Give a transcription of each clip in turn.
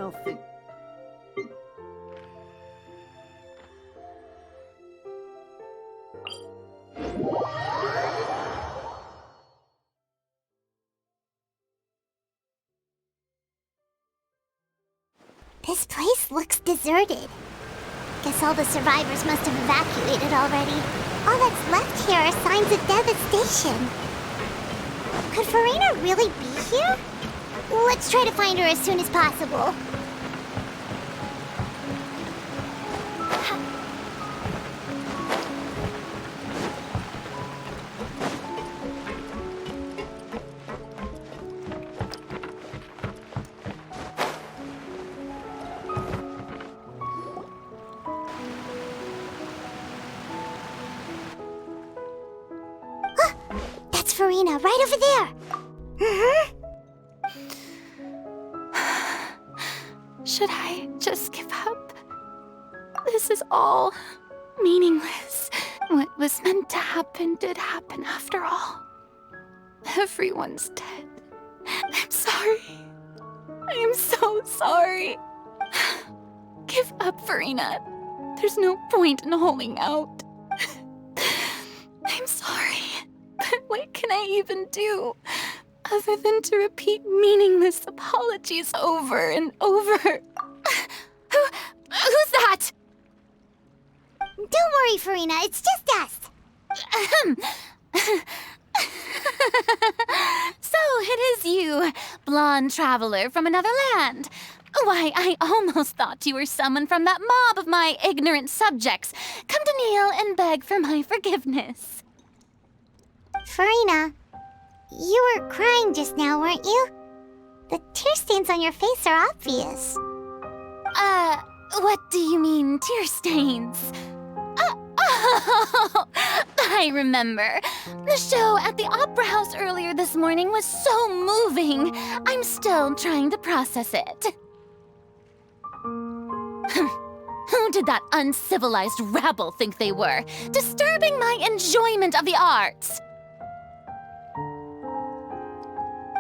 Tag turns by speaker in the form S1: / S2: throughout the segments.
S1: nothing.
S2: This place looks deserted. Guess all the survivors must have evacuated already. All that's left here are signs of devastation. Could Farina really be here? Let's try to find her as soon as possible. That's Farina, right over there.
S3: Should I just give up? This is all meaningless. What was meant to happen did happen after all. Everyone's dead. I'm sorry. I am so sorry. Give up, Farina. There's no point in holding out. I'm sorry. But what can I even do other than to repeat meaningless apologies over and over? Who's that?
S2: Don't worry, Farina, it's just us.
S3: So it is you, blonde traveler from another land. Why, I almost thought you were someone from that mob of my ignorant subjects, come to kneel and beg for my forgiveness.
S2: Farina, you were crying just now, weren't you? The tear stains on your face are obvious.
S3: What do you mean, tear stains? Oh, I remember. The show at the Opera House earlier this morning was so moving. I'm still trying to process it. Who did that uncivilized rabble think they were, disturbing my enjoyment of the arts?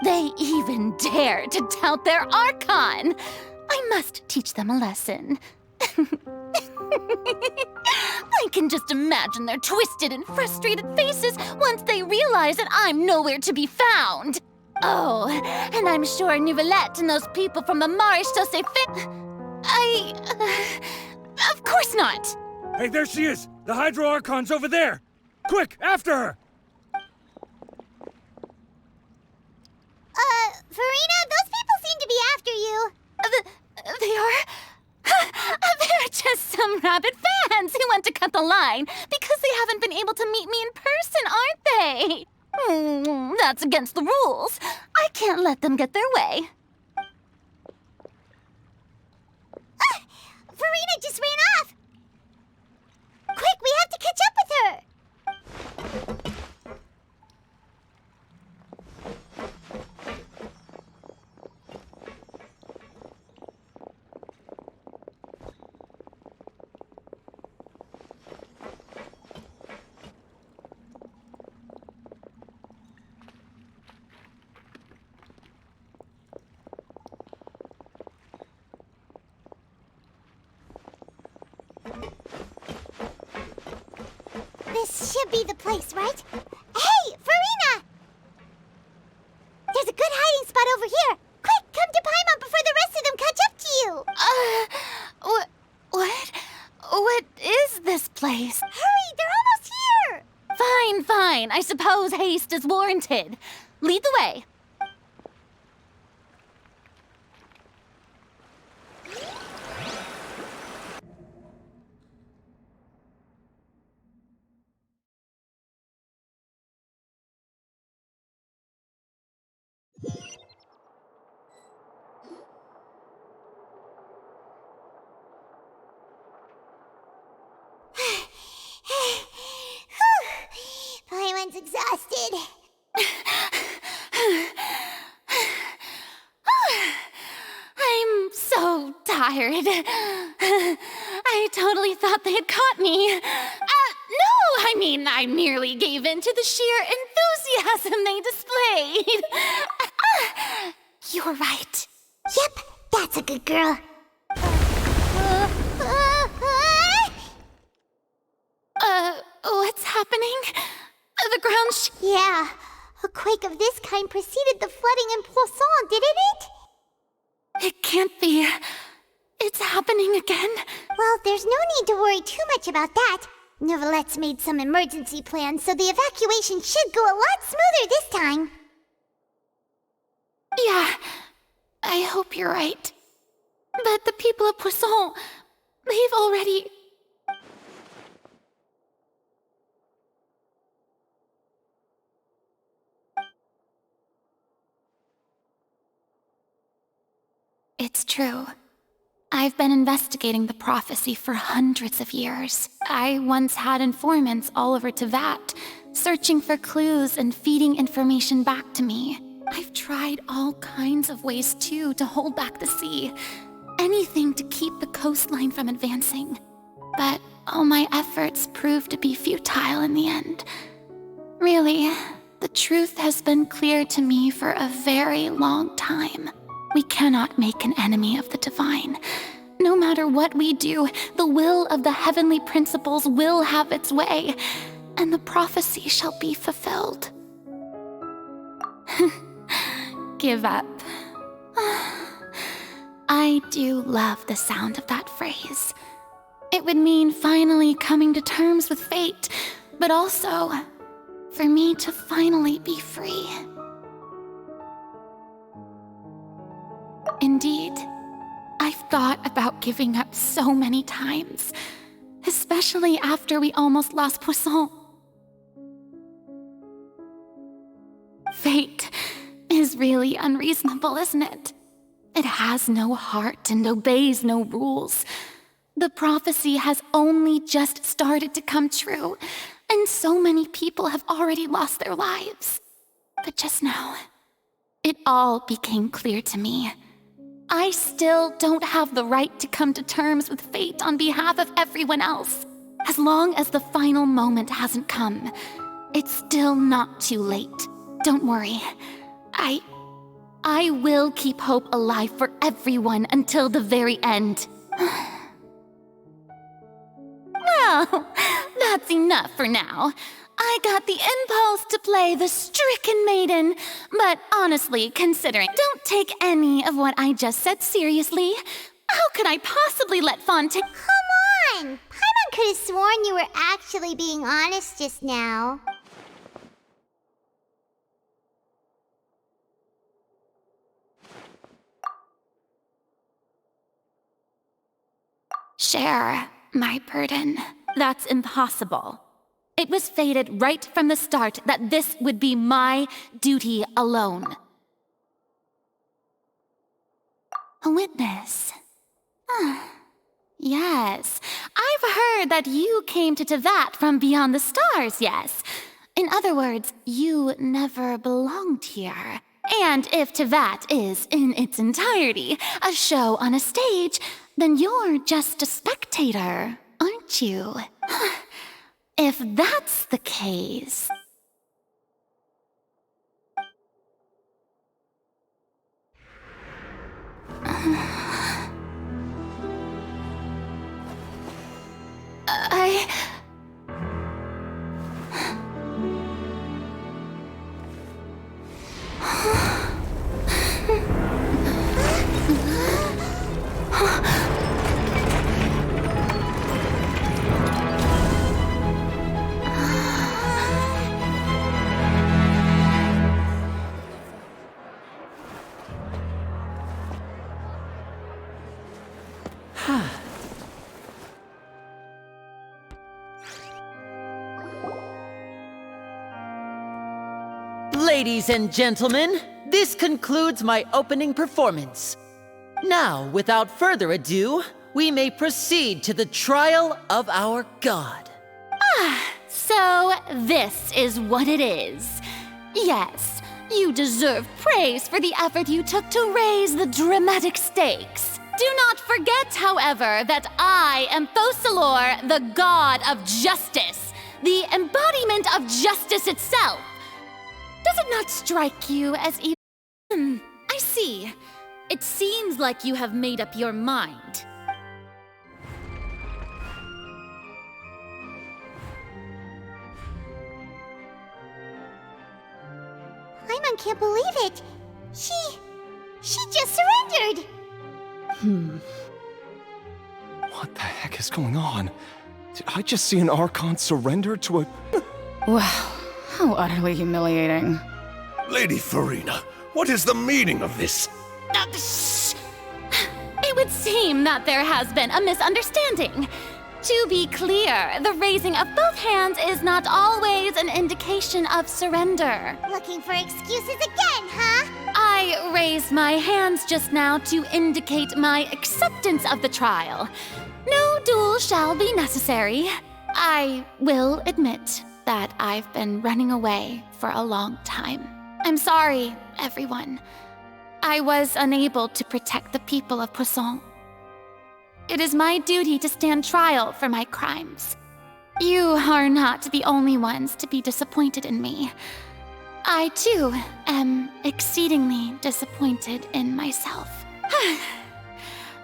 S3: They even dare to tout their Archon! I must teach them a lesson. I can just imagine their twisted and frustrated faces once they realize that I'm nowhere to be found. Oh, and I'm sure Nouvellette and those people from the Marish Josephine... Of course not!
S4: Hey, there she is! The Hydro Archon's over there! Quick, after her!
S2: Farina, those people seem to be after you.
S3: They are? They're just some rabid fans who want to cut the line because they haven't been able to meet me in person, aren't they? That's against the rules. I can't let them get their way.
S2: Farina just ran off. Quick, we have to catch up with her. This should be the place, right? Hey, Farina! There's a good hiding spot over here. Quick, come to Paimon before the rest of them catch up to you.
S3: What is this place?
S2: Hurry, they're almost here.
S3: Fine. I suppose haste is warranted. Lead the way.
S2: Paimon's exhausted.
S3: I'm so tired. I totally thought they had caught me. No, I merely gave in to the sheer enthusiasm they displayed. You're right.
S2: Yep, That's a good girl.
S3: What's happening? The ground
S2: Yeah, a quake of this kind preceded the flooding in Poisson, didn't it?
S3: It can't be. It's happening again.
S2: Well, there's no need to worry too much about that. Neverlette's made some emergency plans, so the evacuation should go a lot smoother this time.
S3: Yeah, I hope you're right. But the people of Poisson, they've already... It's true. I've been investigating the prophecy for hundreds of years. I once had informants all over Teyvat, searching for clues and feeding information back to me. I've tried all kinds of ways, too, to hold back the sea. Anything to keep the coastline from advancing. But all my efforts proved to be futile in the end. Really, the truth has been clear to me for a very long time. We cannot make an enemy of the divine. No matter what we do, the will of the heavenly principles will have its way, and the prophecy shall be fulfilled. Give up. I do love the sound of that phrase. It would mean finally coming to terms with fate, but also for me to finally be free. Indeed, I've thought about giving up so many times, especially after we almost lost Poisson. Fate is really unreasonable, isn't it? It has no heart and obeys no rules. The prophecy has only just started to come true, and so many people have already lost their lives. But just now, it all became clear to me. I still don't have the right to come to terms with fate on behalf of everyone else. As long as the final moment hasn't come, it's still not too late. Don't worry. I will keep hope alive for everyone until the very end. Well, that's enough for now. I got the impulse to play the stricken maiden, but honestly, considering, don't take any of what I just said seriously. How could I possibly let Fontaine—
S2: Come on! Paimon could have sworn you were actually being honest just now.
S3: Share my burden. That's impossible. It was fated right from the start that this would be my duty alone. A witness. Yes, I've heard that you came to Teyvat from beyond the stars, yes. In other words, you never belonged here. And if Teyvat is, in its entirety, a show on a stage, then you're just a spectator, aren't you? If that's the case...
S1: Ladies and gentlemen, this concludes my opening performance. Now, without further ado, we may proceed to the trial of our god.
S3: So this is what it is. Yes, you deserve praise for the effort you took to raise the dramatic stakes. Do not forget, however, that I am Focalor, the god of justice, the embodiment of justice itself. Does it not strike you as even... I see. It seems like you have made up your mind.
S2: Paimon can't believe it. She just surrendered.
S5: What the heck is going on? Did I just see an Archon surrender to a...
S6: Wow, how utterly humiliating.
S7: Lady Farina, what is the meaning of this?
S3: Shh! It would seem that there has been a misunderstanding. To be clear, the raising of both hands is not always an indication of surrender.
S2: Looking for excuses again, huh?
S3: I raised my hands just now to indicate my acceptance of the trial. No duel shall be necessary. I will admit that I've been running away for a long time. I'm sorry, everyone. I was unable to protect the people of Poisson. It is my duty to stand trial for my crimes. You are not the only ones to be disappointed in me. I, too, am exceedingly disappointed in myself.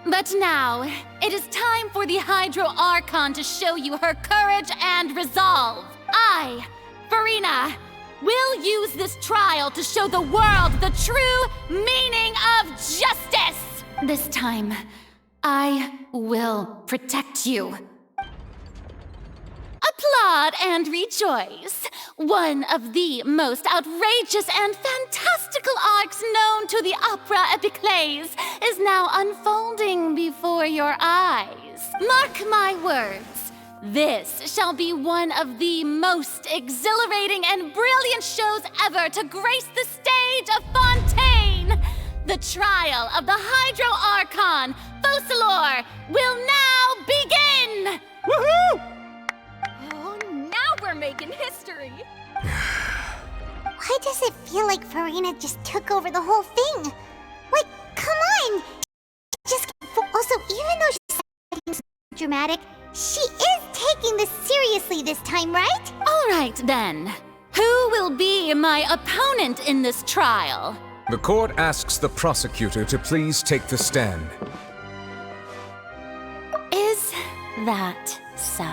S3: But now, it is time for the Hydro Archon to show you her courage and resolve. I, Farina, will use this trial to show the world the true meaning of justice! This time, I will protect you. Applaud and rejoice! One of the most outrageous and fantastical arcs known to the opera epiclese is now unfolding before your eyes. Mark my words, this shall be one of the most exhilarating and brilliant shows ever to grace the stage of Fontaine! The trial of the Hydro Archon, Focalor, will now begin!
S5: Woohoo!
S3: Oh, now we're making history!
S2: Why does it feel like Farina just took over the whole thing? Like, come on! Just also, even though she's so dramatic, she is taking this seriously this time, right?
S3: All right, then. Who will be my opponent in this trial?
S8: The court asks the prosecutor to please take the stand.
S3: Is that so?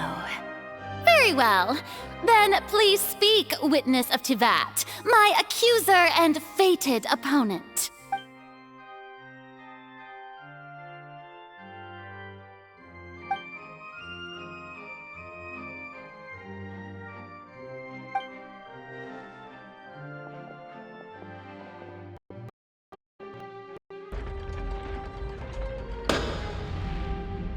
S3: Very well. Then please speak, witness of Tivat, my accuser and fated opponent.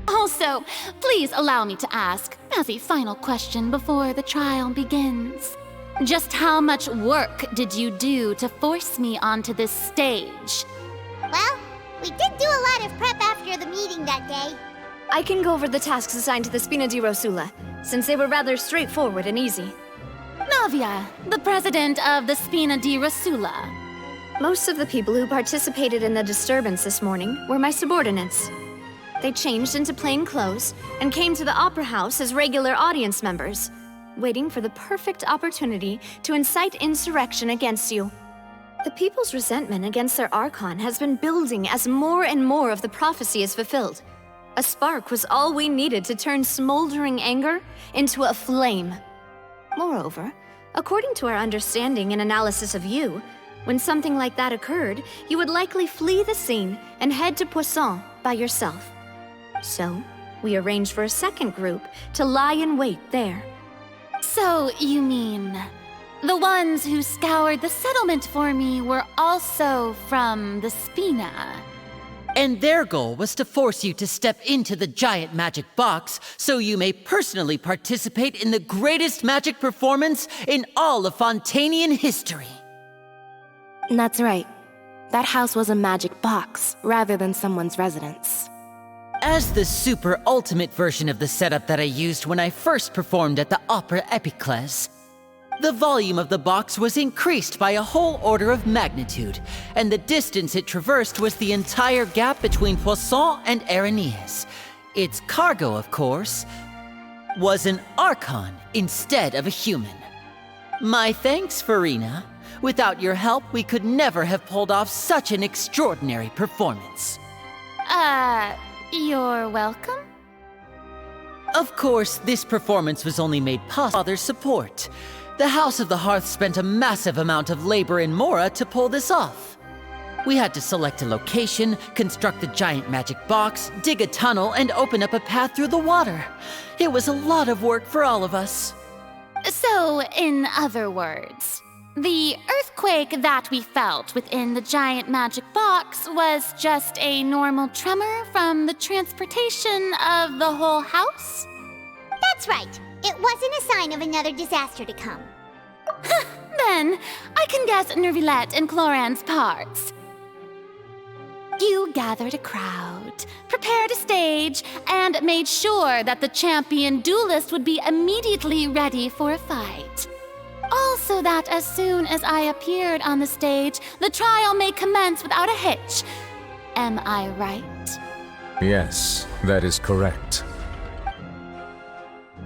S3: Also, please allow me to ask, as a final question before the trial begins, just how much work did you do to force me onto this stage?
S2: Well, we did do a lot of prep after the meeting that day.
S9: I can go over the tasks assigned to the Spina di Rosula, since they were rather straightforward and easy.
S3: Navia, the president of the Spina di Rosula.
S9: Most of the people who participated in the disturbance this morning were my subordinates. They changed into plain clothes and came to the Opera House as regular audience members, waiting for the perfect opportunity to incite insurrection against you. The people's resentment against their Archon has been building as more and more of the prophecy is fulfilled. A spark was all we needed to turn smoldering anger into a flame. Moreover, according to our understanding and analysis of you, when something like that occurred, you would likely flee the scene and head to Poisson by yourself. So, we arranged for a second group to lie in wait there.
S3: So, you mean, the ones who scoured the settlement for me were also from the Spina?
S1: And their goal was to force you to step into the giant magic box so you may personally participate in the greatest magic performance in all of Fontainian history.
S6: That's right. That house was a magic box, rather than someone's residence.
S1: As the super ultimate version of the setup that I used when I first performed at the Opera Epiclese, the volume of the box was increased by a whole order of magnitude, and the distance it traversed was the entire gap between Poisson and Araneas. Its cargo, of course, was an Archon instead of a human. My thanks, Farina. Without your help, we could never have pulled off such an extraordinary performance.
S3: You're welcome?
S1: Of course, this performance was only made possible by Father's support. The House of the Hearth spent a massive amount of labor in Mora to pull this off. We had to select a location, construct the giant magic box, dig a tunnel, and open up a path through the water. It was a lot of work for all of us.
S3: So, in other words, the earthquake that we felt within the giant magic box was just a normal tremor from the transportation of the whole house?
S2: That's right. It wasn't a sign of another disaster to come.
S3: Then, I can guess Nervilette and Cloran's parts. You gathered a crowd, prepared a stage, and made sure that the champion duelist would be immediately ready for a fight. Also that as soon as I appeared on the stage, the trial may commence without a hitch. Am I right?
S8: Yes, that is correct.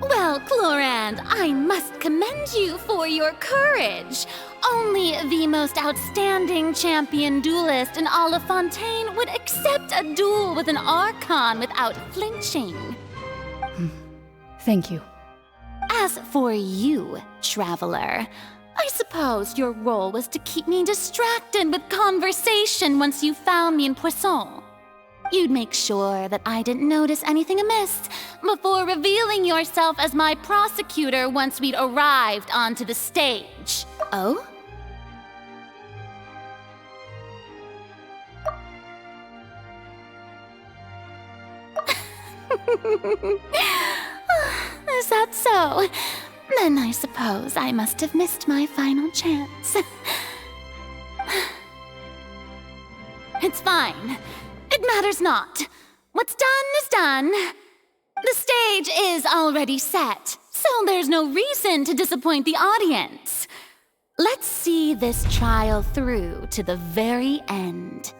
S3: Well, Clorand, I must commend you for your courage. Only the most outstanding champion duelist in all of Fontaine would accept a duel with an Archon without flinching.
S10: Thank you.
S3: As for you, Traveler, I suppose your role was to keep me distracted with conversation once you found me in Poisson. You'd make sure that I didn't notice anything amiss before revealing yourself as my prosecutor once we'd arrived onto the stage. Oh? Is that so? Then I suppose I must have missed my final chance. It's fine. It matters not. What's done is done. The stage is already set, so there's no reason to disappoint the audience. Let's see this trial through to the very end.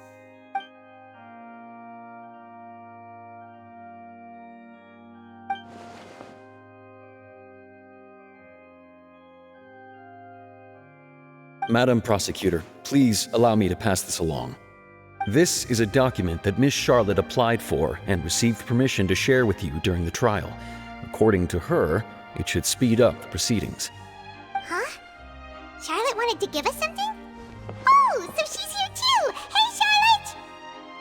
S11: Madam Prosecutor, please allow me to pass this along. This is a document that Miss Charlotte applied for and received permission to share with you during the trial. According to her, it should speed up the proceedings.
S2: Huh? Charlotte wanted to give us something? Oh, so she's here too! Hey, Charlotte!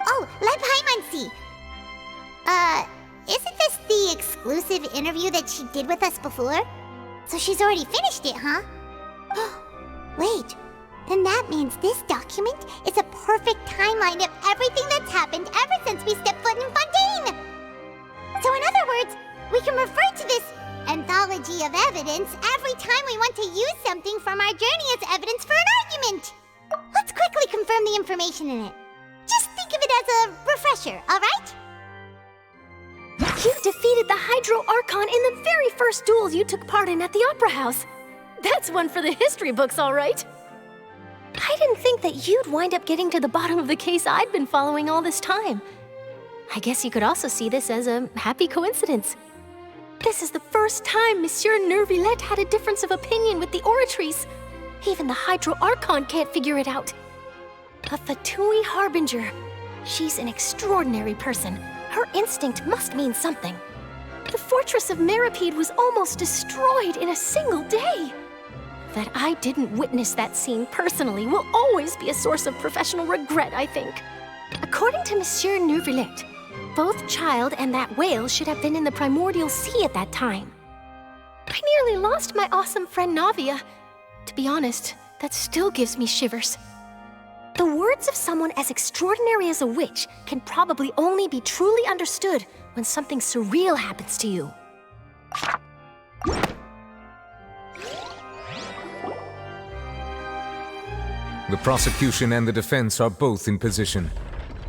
S2: Oh, Leb Hymansi! Isn't this the exclusive interview that she did with us before? So she's already finished it, huh? Wait, then that means this document is a perfect timeline of everything that's happened ever since we stepped foot in Fontaine! So in other words, we can refer to this anthology of evidence every time we want to use something from our journey as evidence for an argument! Let's quickly confirm the information in it. Just think of it as a refresher, alright?
S12: You defeated the Hydro Archon in the very first duels you took part in at the Opera House. That's one for the history books, all right. I didn't think that you'd wind up getting to the bottom of the case I'd been following all this time. I guess you could also see this as a happy coincidence. This is the first time Monsieur Nervilette had a difference of opinion with the Oratrice. Even the Hydro Archon can't figure it out. A Fatui Harbinger. She's an extraordinary person. Her instinct must mean something. The fortress of Meripede was almost destroyed in a single day. That I didn't witness that scene personally will always be a source of professional regret, I think. According to Monsieur Nervilette, both Child and that whale should have been in the primordial sea at that time. I nearly lost my awesome friend Navia. To be honest, that still gives me shivers. The words of someone as extraordinary as a witch can probably only be truly understood when something surreal happens to you.
S8: The prosecution and the defense are both in position.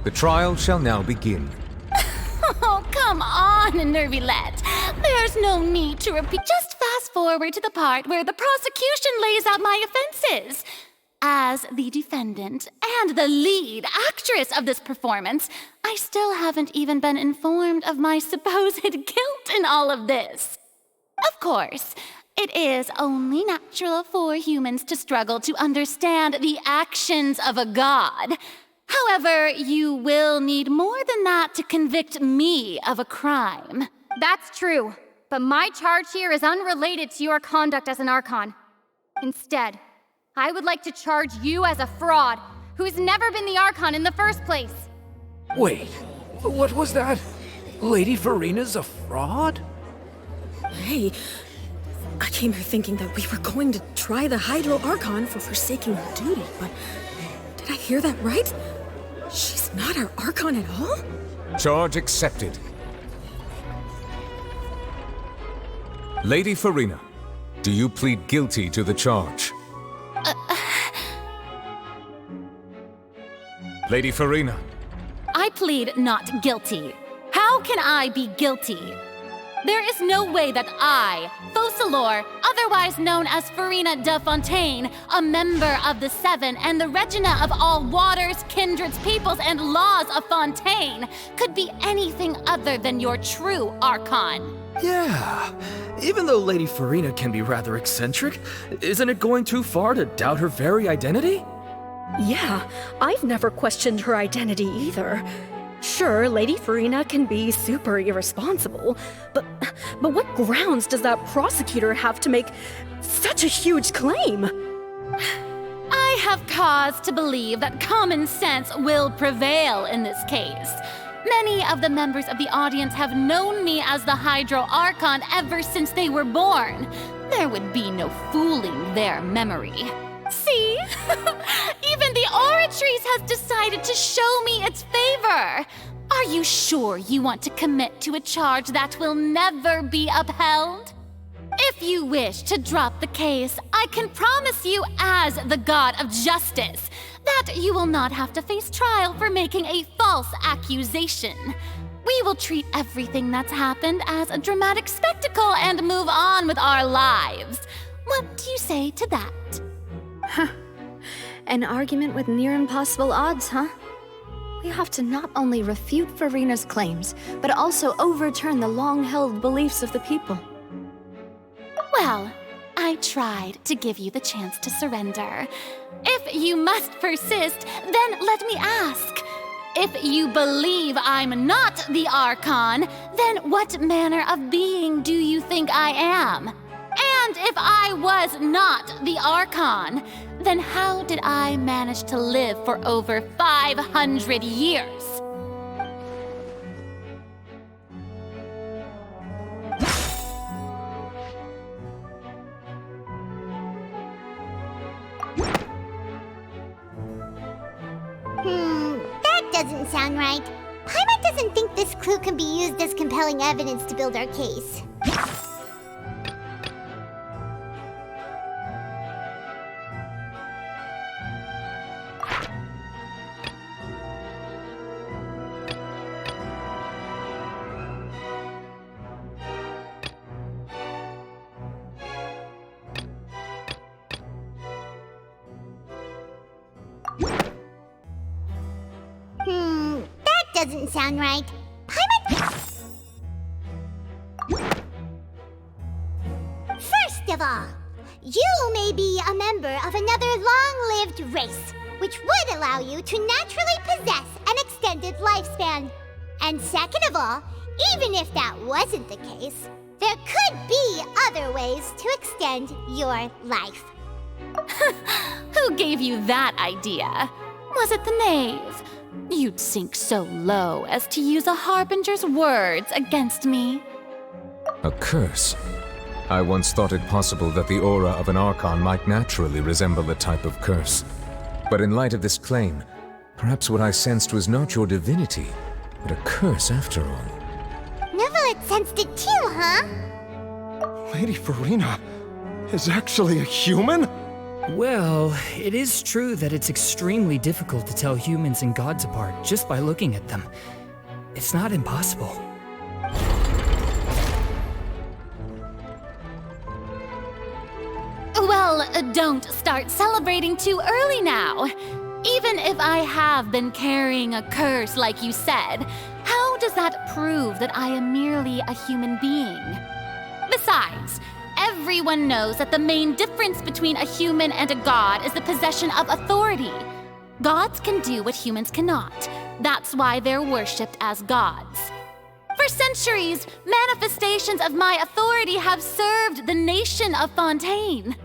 S8: The trial shall now begin.
S3: Oh, come on, Nervilette. There's no need to repeat. Just fast forward to the part where the prosecution lays out my offenses. As the defendant and the lead actress of this performance, I still haven't even been informed of my supposed guilt in all of this. Of course, It is only natural for humans to struggle to understand the actions of a god. However, you will need more than that to convict me of a crime.
S10: That's true, but my charge here is unrelated to your conduct as an Archon. Instead, I would like to charge you as a fraud who's never been the Archon in the first place.
S13: Wait, what was that? Lady Farina's a fraud?
S14: Hey, I came here thinking that we were going to try the Hydro Archon for forsaking her duty, but did I hear that right? She's not our Archon at all?
S8: Charge accepted. Lady Farina, do you plead guilty to the charge? Lady Farina.
S3: I plead not guilty. How can I be guilty? There is no way that I, Focalor, otherwise known as Farina de Fontaine, a member of the Seven and the Regina of all waters, kindreds, peoples, and laws of Fontaine, could be anything other than your true Archon.
S13: Yeah, even though Lady Farina can be rather eccentric, isn't it going too far to doubt her very identity?
S14: Yeah, I've never questioned her identity either. Sure, Lady Farina can be super irresponsible, but what grounds does that prosecutor have to make such a huge claim?
S3: I have cause to believe that common sense will prevail in this case. Many of the members of the audience have known me as the Hydro Archon ever since they were born. There would be no fooling their memory. See? Even the Oratrice has decided to show me its favor. Are you sure you want to commit to a charge that will never be upheld? If you wish to drop the case, I can promise you as the God of Justice that you will not have to face trial for making a false accusation. We will treat everything that's happened as a dramatic spectacle and move on with our lives. What do you say to that?
S9: Huh. An argument with near impossible odds, huh? We have to not only refute Farina's claims, but also overturn the long-held beliefs of the people.
S3: Well, I tried to give you the chance to surrender. If you must persist, then let me ask. If you believe I'm not the Archon, then what manner of being do you think I am? And if I was not the Archon, then how did I manage to live for over 500 years?
S2: That doesn't sound right. Paimon doesn't think this clue can be used as compelling evidence to build our case. That doesn't sound right. Paimon... First of all, you may be a member of another long-lived race, which would allow you to naturally possess an extended lifespan. And second of all, even if that wasn't the case, there could be other ways to extend your life.
S3: Who gave you that idea? Was it the knave? You'd sink so low as to use a harbinger's words against me.
S8: A curse? I once thought it possible that the aura of an Archon might naturally resemble a type of curse. But in light of this claim, perhaps what I sensed was not your divinity, but a curse after all.
S2: Nevelet sensed it too, huh?
S5: Lady Farina is actually a human?
S15: Well, it is true that it's extremely difficult to tell humans and gods apart just by looking at them. It's not impossible.
S3: Well, don't start celebrating too early now. Even if I have been carrying a curse like you said, how does that prove that I am merely a human being? Besides,
S10: Everyone knows that the main difference between a human and a god is the possession of authority. Gods can do what humans cannot. That's why they're worshipped as gods. For centuries, manifestations of my authority have served the nation of Fontaine.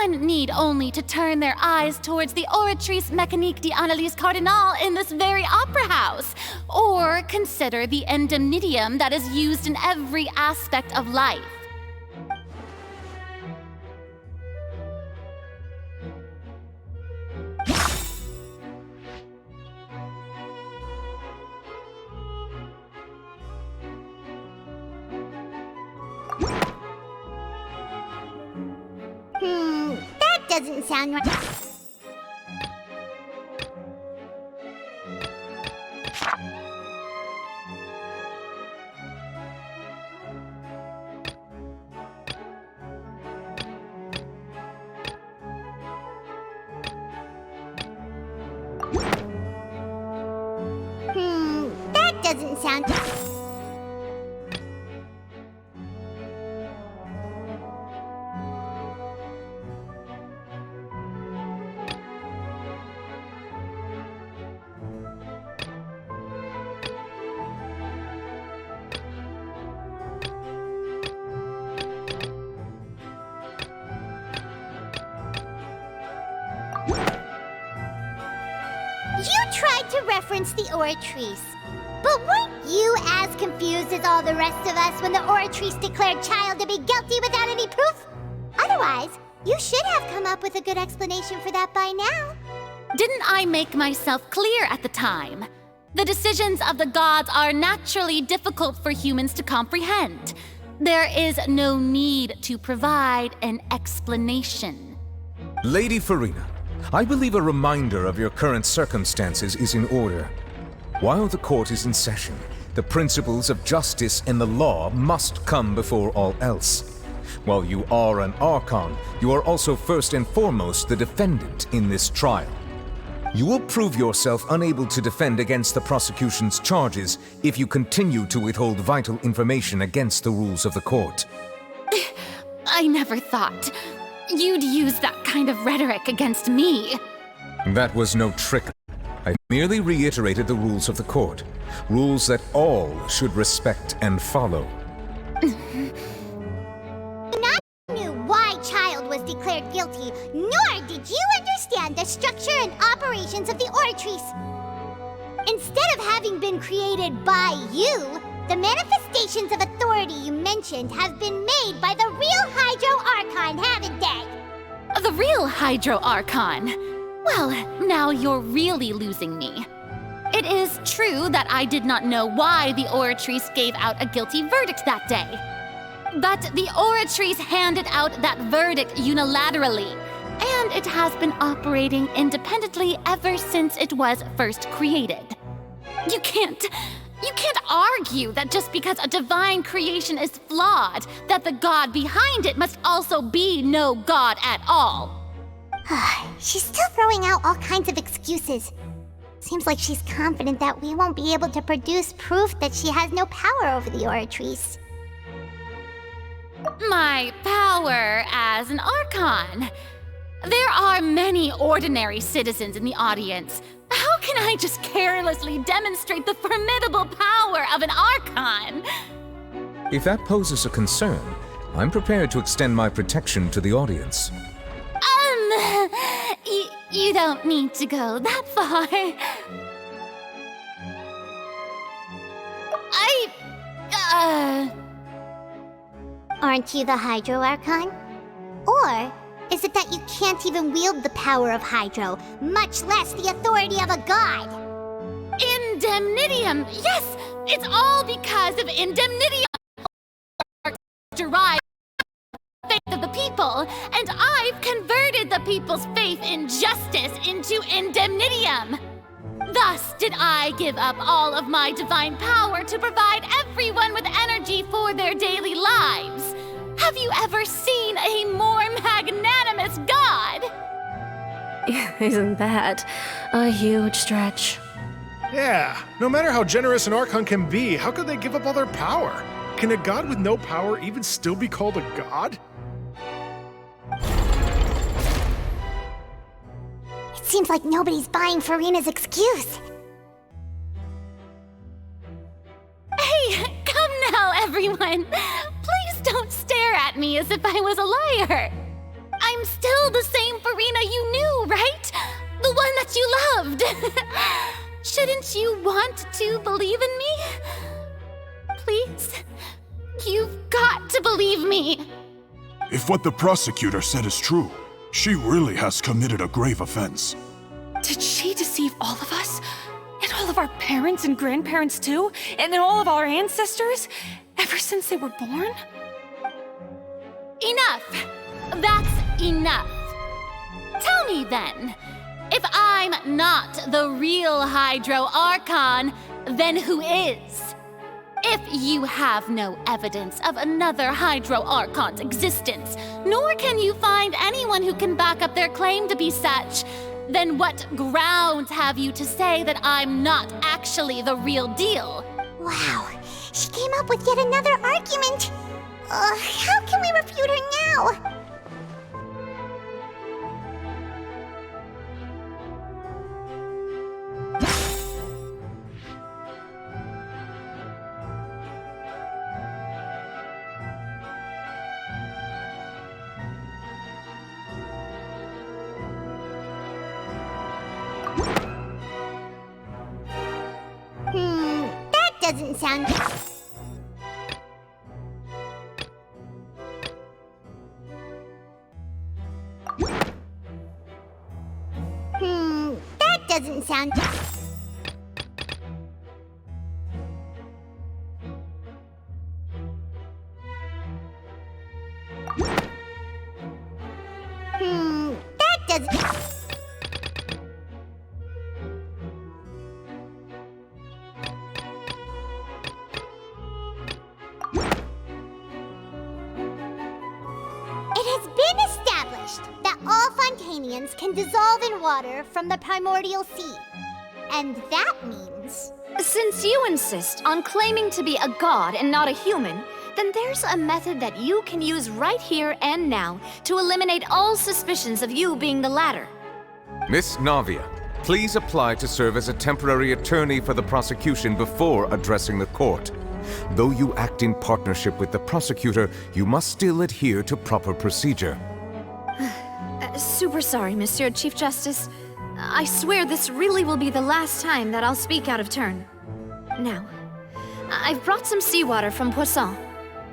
S10: One need only to turn their eyes towards the Oratrice Mécanique d'Analyse Cardinal in this very opera house, or consider the indemnitium that is used in every aspect of life.
S2: That doesn't sound right. That doesn't sound. You tried to reference the Oratrice, but weren't you as confused as all the rest of us when the Oratrice declared Child to be guilty without any proof? Otherwise, you should have come up with a good explanation for that by now.
S10: Didn't I make myself clear at the time? The decisions of the gods are naturally difficult for humans to comprehend. There is no need to provide an explanation.
S8: Lady Farina, I believe a reminder of your current circumstances is in order. While the court is in session, the principles of justice and the law must come before all else. While you are an Archon, you are also first and foremost the defendant in this trial. You will prove yourself unable to defend against the prosecution's charges if you continue to withhold vital information against the rules of the court.
S10: I never thought you'd use that kind of rhetoric against me.
S8: That was no trick. I merely reiterated the rules of the court. Rules that all should respect and follow.
S2: Not knew why Child was declared guilty, nor did you understand the structure and operations of the Oratrice. Instead of having been created by you, the manifestations of authority you mentioned have been made by the real Hydro Archon, haven't they?
S10: The real Hydro Archon? Well, now you're really losing me. It is true that I did not know why the Oratrice gave out a guilty verdict that day. But the Oratrice handed out that verdict unilaterally, and it has been operating independently ever since it was first created. You can't argue that just because a divine creation is flawed, that the god behind it must also be no god at all.
S2: She's still throwing out all kinds of excuses. Seems like she's confident that we won't be able to produce proof that she has no power over the Oratrice.
S10: My power as an Archon. There are many ordinary citizens in the audience. How can I just carelessly demonstrate the formidable power of an Archon?
S8: If that poses a concern, I'm prepared to extend my protection to the audience.
S10: You don't need to go that far.
S2: Aren't you the Hydro Archon? Or is it that you can't even wield the power of Hydro, much less the authority of a god?
S10: Indemnitium! Yes! It's all because of Indemnitium! Derived faith of the people, and I've converted the people's faith in justice into Indemnitium! Thus did I give up all of my divine power to provide everyone with energy for their daily lives. Have you ever seen a more magnanimous god?
S14: Isn't that a huge stretch?
S16: Yeah, no matter how generous an Archon can be, how could they give up all their power? Can a god with no power even still be called a god?
S2: Seems like nobody's buying Furina's excuse.
S10: Hey, come now, everyone. Please don't stare at me as if I was a liar. I'm still the same Furina you knew, right? The one that you loved. Shouldn't you want to believe in me? Please? You've got to believe me.
S17: If what the prosecutor said is true, she really has committed a grave offense.
S18: Did she deceive all of us? And all of our parents and grandparents too? And then all of our ancestors? Ever since they were born?
S10: Enough! That's enough. Tell me then, if I'm not the real Hydro Archon, then who is? If you have no evidence of another Hydro Archon's existence, nor can you find anyone who can back up their claim to be such, then what grounds have you to say that I'm not actually the real deal?
S2: Wow, she came up with yet another argument. How can we refute her now? That doesn't sound... that doesn't sound... that doesn't... It has been established that all Fontainians can dissolve in water from the primordial sea. And that means...
S9: Since you insist on claiming to be a god and not a human, then there's a method that you can use right here and now to eliminate all suspicions of you being the latter.
S8: Miss Navia, please apply to serve as a temporary attorney for the prosecution before addressing the court. Though you act in partnership with the prosecutor, you must still adhere to proper procedure.
S9: Super sorry, Monsieur Chief Justice. I swear this really will be the last time that I'll speak out of turn. Now, I've brought some seawater from Poisson.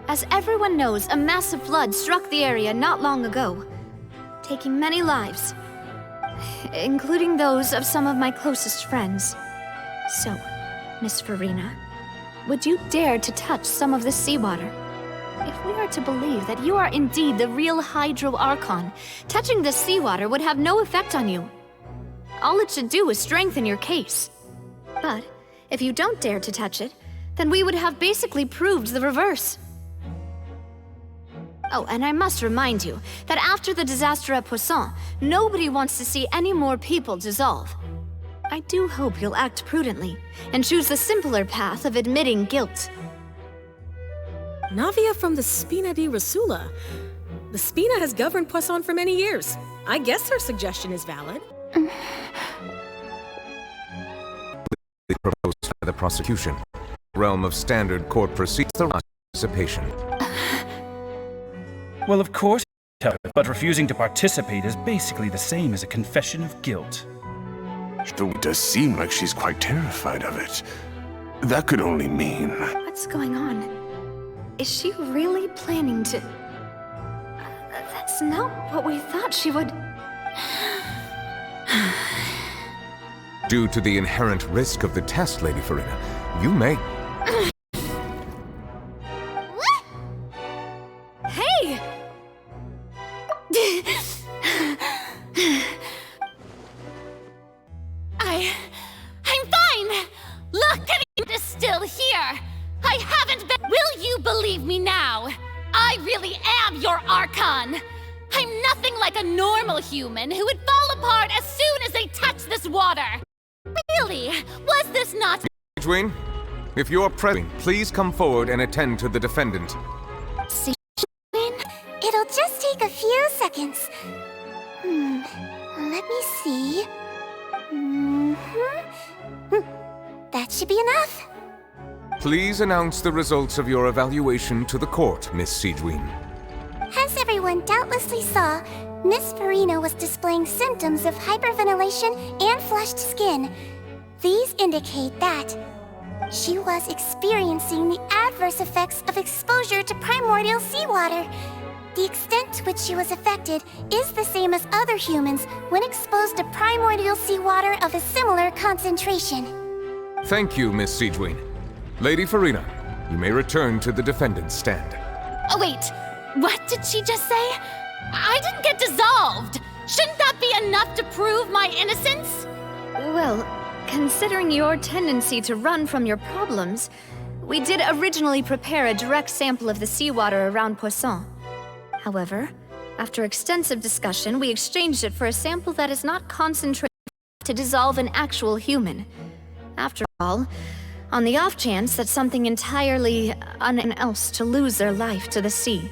S9: As everyone knows, a massive flood struck the area not long ago, taking many lives, including those of some of my closest friends. So, Miss Furina, would you dare to touch some of this seawater? If we are to believe that you are indeed the real Hydro Archon, touching the seawater would have no effect on you. All it should do is strengthen your case. But if you don't dare to touch it, then we would have basically proved the reverse. Oh, and I must remind you that after the disaster at Poisson, nobody wants to see any more people dissolve. I do hope you'll act prudently and choose the simpler path of admitting guilt.
S14: Navia from the Spina di Rosula. The Spina has governed Poisson for many years. I guess her suggestion is valid.
S8: Proposed by the prosecution. Realm of standard court procedures, the participation.
S4: Well, of course, but refusing to participate is basically the same as a confession of guilt.
S7: Though it does seem like she's quite terrified of it. That could only mean...
S9: What's going on? Is she really planning to... That's not what we thought she would...
S8: Due to the inherent risk of the test, Lady Furina, you may...
S9: Hey!
S10: I'm fine! Look, it is still here! I haven't been... Will you believe me now? I really am your Archon! I'm nothing like a normal human who would fall apart as soon as they touch this water! Really? Was this not...
S8: Edwin, if you're present, please come forward and attend to the defendant.
S2: See, it'll just take a few seconds. Let me see. That should be enough.
S8: Please announce the results of your evaluation to the court, Miss Siegewien.
S2: As everyone doubtlessly saw, Miss Farina was displaying symptoms of hyperventilation and flushed skin. These indicate that she was experiencing the adverse effects of exposure to primordial seawater. The extent to which she was affected is the same as other humans when exposed to primordial seawater of a similar concentration.
S8: Thank you, Miss Siegewien. Lady Farina, you may return to the defendant's stand.
S10: Oh, wait. What did she just say? I didn't get dissolved. Shouldn't that be enough to prove my innocence?
S9: Well, considering your tendency to run from your problems, we did originally prepare a direct sample of the seawater around Poisson. However, after extensive discussion, we exchanged it for a sample that is not concentrated to dissolve an actual human. After all, on the off chance that something entirely else to lose their life to the sea.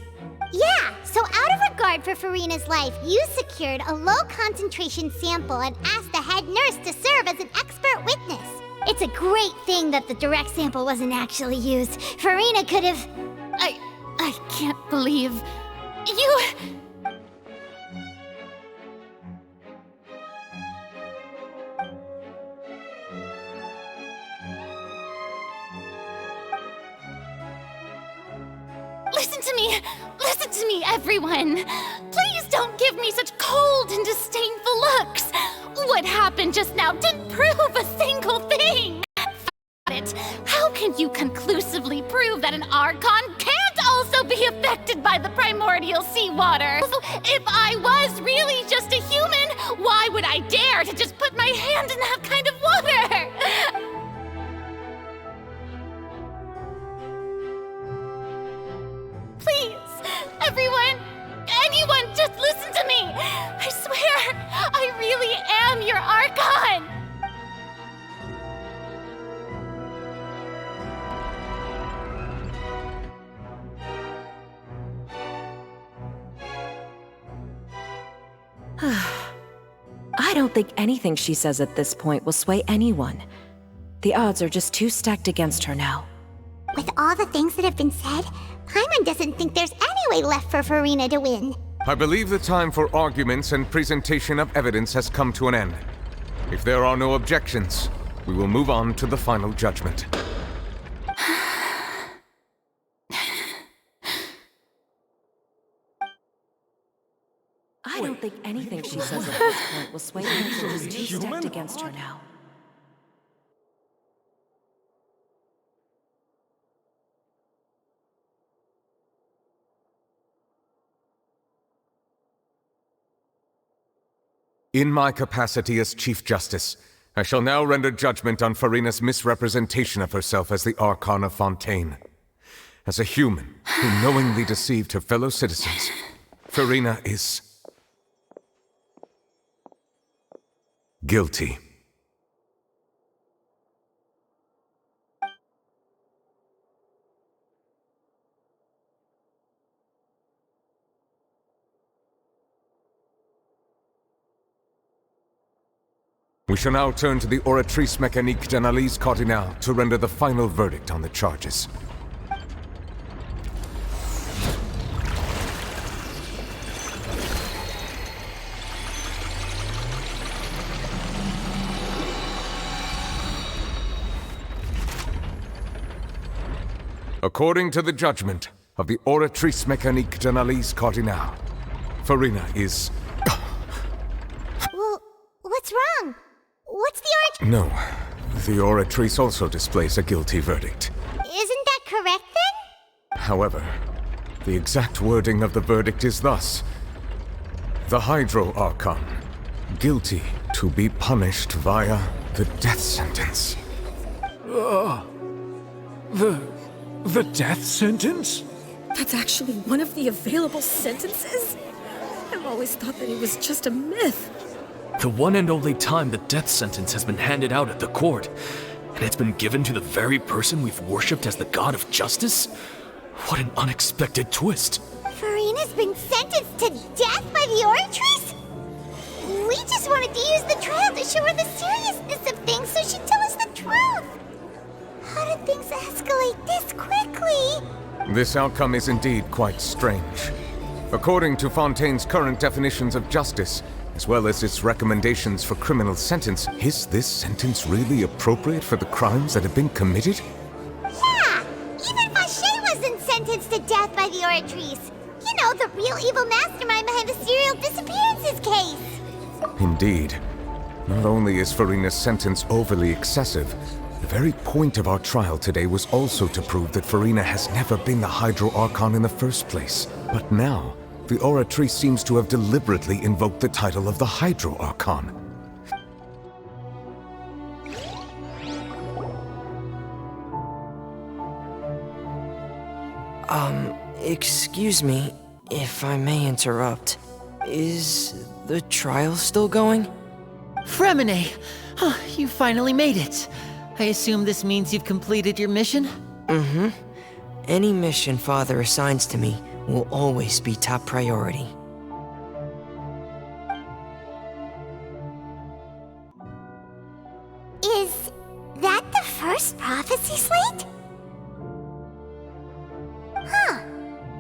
S2: Yeah, so out of regard for Farina's life, you secured a low-concentration sample and asked the head nurse to serve as an expert witness. It's a great thing that the direct sample wasn't actually used. Farina could have...
S10: I can't believe... You... Listen to me, everyone! Please don't give me such cold and disdainful looks! What happened just now didn't prove a single thing! It. How can you conclusively prove that an Archon can't also be affected by the primordial seawater? If I was really just a human, why would I dare to just put my hand in that kind of water? Please, everyone, anyone, just listen to me! I swear, I really am your Archon!
S19: I don't think anything she says at this point will sway anyone. The odds are just too stacked against her now.
S2: With all the things that have been said, Paimon doesn't think there's any way left for Farina to win.
S8: I believe the time for arguments and presentation of evidence has come to an end. If there are no objections, we will move on to the final judgment.
S19: I don't think anything she says at this point will sway anyone. She's too stacked against her now.
S8: In my capacity as Chief Justice, I shall now render judgment on Farina's misrepresentation of herself as the Archon of Fontaine. As a human who knowingly deceived her fellow citizens, Farina is... guilty. We shall now turn to the Oratrice Mécanique d'Analyse Cardinale to render the final verdict on the charges. According to the judgment of the Oratrice Mécanique d'Analyse Cardinale, Farina is...
S2: Well, what's wrong? What's the
S8: No, the Oratrice also displays a guilty verdict.
S2: Isn't that correct then?
S8: However, the exact wording of the verdict is thus: the Hydro Archon, guilty to be punished via the death sentence.
S5: The death sentence?
S14: That's actually one of the available sentences? I've always thought that it was just a myth.
S13: The one and only time the death sentence has been handed out at the court, and it's been given to the very person we've worshipped as the god of justice? What an unexpected twist.
S2: Farina's been sentenced to death by the Oratrice? We just wanted to use the trial to show her the seriousness of things so she'd tell us the truth. How did things escalate this quickly?
S8: This outcome is indeed quite strange. According to Fontaine's current definitions of justice, as well as its recommendations for criminal sentence, is this sentence really appropriate for the crimes that have been committed?
S2: Yeah! Even Vache wasn't sentenced to death by the Oratrice. You know, the real evil mastermind behind the serial disappearances case.
S8: Indeed. Not only is Farina's sentence overly excessive, the very point of our trial today was also to prove that Farina has never been the Hydro Archon in the first place. But now, the Oratrice seems to have deliberately invoked the title of the Hydro Archon.
S20: Excuse me, if I may interrupt. Is the trial still going?
S1: Fremine! You finally made it. I assume this means you've completed your mission?
S20: Mm-hmm. Any mission Father assigns to me will always be top priority.
S2: Is that the first prophecy slate? Huh.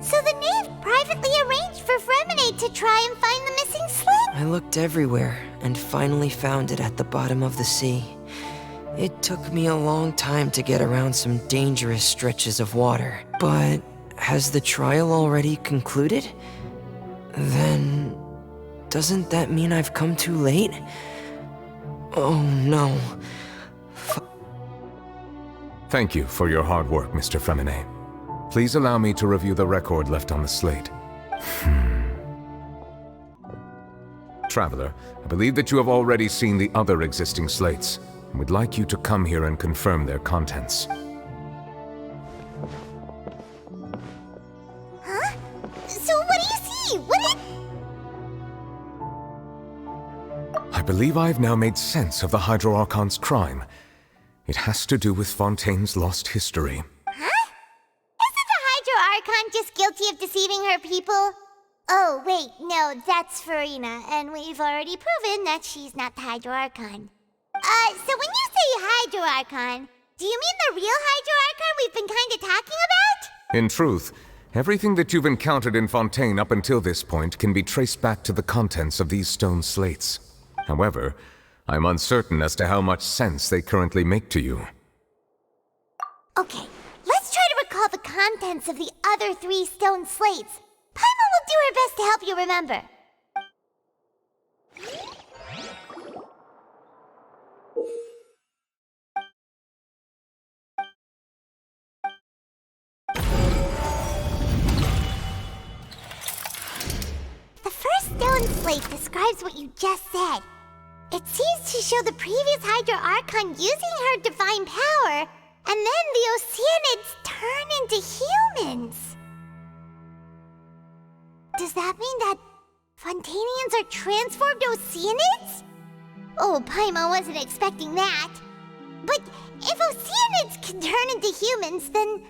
S2: So the knave privately arranged for Fremine to try and find the missing slate?
S20: I looked everywhere and finally found it at the bottom of the sea. It took me a long time to get around some dangerous stretches of water. But has the trial already concluded? Then doesn't that mean I've come too late? Oh no.
S8: Thank you for your hard work, Mr. Fremine. Please allow me to review the record left on the slate. Traveler, I believe that you have already seen the other existing slates, and would like you to come here and confirm their contents.
S2: Huh? So what do you see?
S8: I believe I've now made sense of the Hydro Archon's crime. It has to do with Fontaine's lost history.
S2: Huh? Isn't the Hydro Archon just guilty of deceiving her people? Oh, wait, no, that's Farina, and we've already proven that she's not the Hydro Archon. So when you say Hydro Archon, do you mean the real Hydro Archon we've been kinda talking about?
S8: In truth, everything that you've encountered in Fontaine up until this point can be traced back to the contents of these stone slates. However, I'm uncertain as to how much sense they currently make to you.
S2: Okay, let's try to recall the contents of the other 3 stone slates. Paimon will do her best to help you remember. The first stone slate describes what you just said. It seems to show the previous Hydro Archon using her divine power, and then the Oceanids turn into humans. Does that mean that Fontainians are transformed Oceanids? Oh, Paimon wasn't expecting that. But if Oceanids can turn into humans, then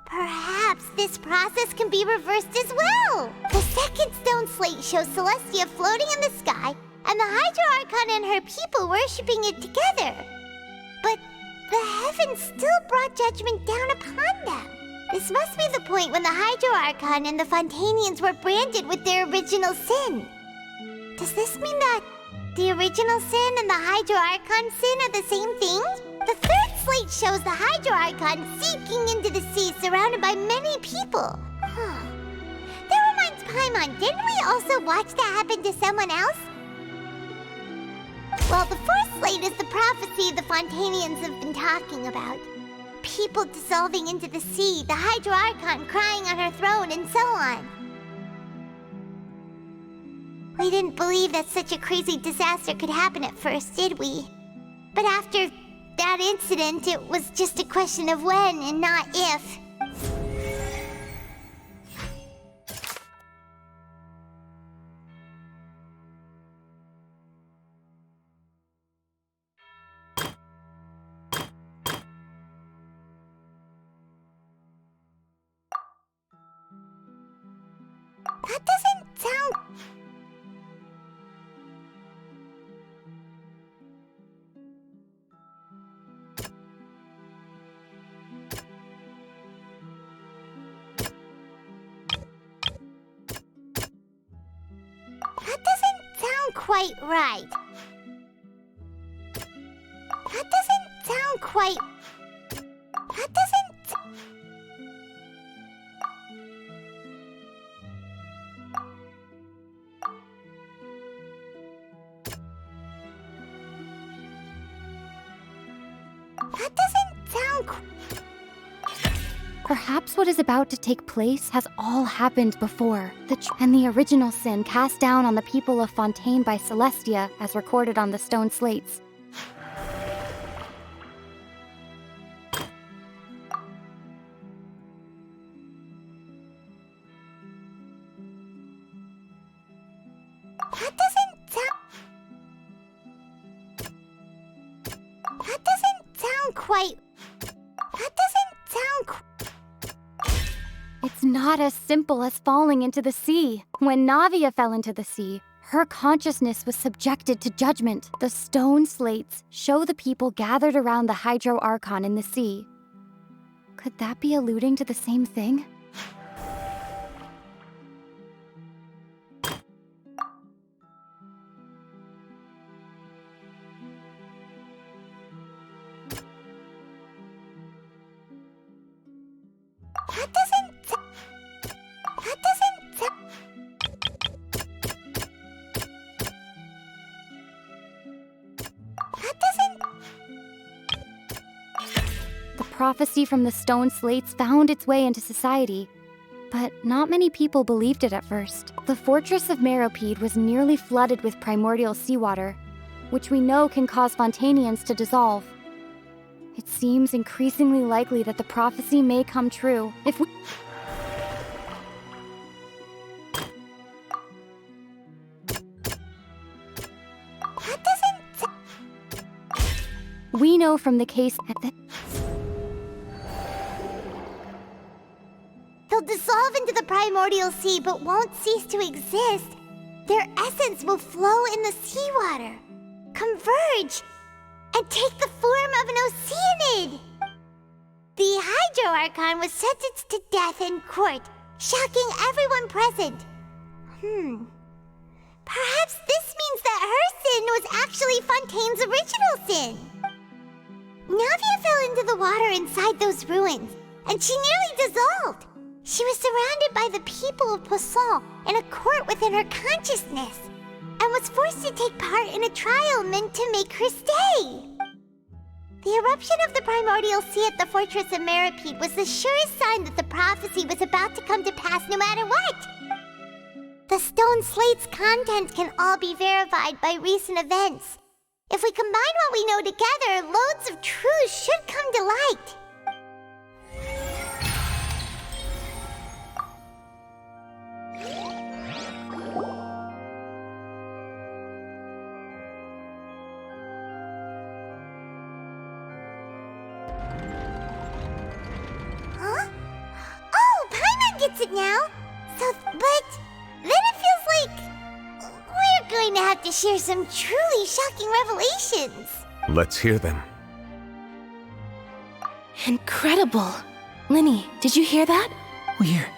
S2: perhaps this process can be reversed as well. The second stone slate shows Celestia floating in the sky, and the Hydro Archon and her people worshipping it together. But the heavens still brought judgment down upon them. This must be the point when the Hydro Archon and the Fontainians were branded with their original sin. Does this mean that the original sin and the Hydro Archon sin are the same thing? The third slate shows the Hydro Archon sinking into the sea surrounded by many people. That reminds Paimon, didn't we also watch that happen to someone else? Well, the fourth slate is the prophecy the Fontainians have been talking about. People dissolving into the sea, the Hydro Archon crying on her throne, and so on. We didn't believe that such a crazy disaster could happen at first, did we? But after that incident, it was just a question of when and not if. That doesn't sound... quite right. That doesn't sound quite... That doesn't... That doesn't sound...
S21: Perhaps what is about to take place has all happened before, and the original sin cast down on the people of Fontaine by Celestia, as recorded on the stone slates.
S2: That doesn't sound quite... That doesn't sound...
S21: It's not as simple as falling into the sea. When Navia fell into the sea, her consciousness was subjected to judgment. The stone slates show the people gathered around the Hydro Archon in the sea. Could that be alluding to the same thing? Prophecy from the stone slates found its way into society, but not many people believed it at first. The fortress of Meropide was nearly flooded with primordial seawater, which we know can cause Fontainians to dissolve. It seems increasingly likely that the prophecy may come true if we... We know from the case that
S2: they'll dissolve into the primordial sea but won't cease to exist. Their essence will flow in the seawater, converge, and take the form of an oceanid. The Hydro Archon was sentenced to death in court, shocking everyone present. Perhaps this means that her sin was actually Fontaine's original sin. Navia fell into the water inside those ruins, and she nearly dissolved. She was surrounded by the people of Poisson in a court within her consciousness, and was forced to take part in a trial meant to make her stay. The eruption of the primordial sea at the fortress of Meropide was the surest sign that the prophecy was about to come to pass no matter what. The stone slate's contents can all be verified by recent events. If we combine what we know together, loads of truths should come to light. Huh? Oh, Paimon gets it now. But then it feels like we're going to have to share some truly shocking revelations.
S8: Let's hear them.
S6: Incredible! Linny, did you hear that?
S1: We're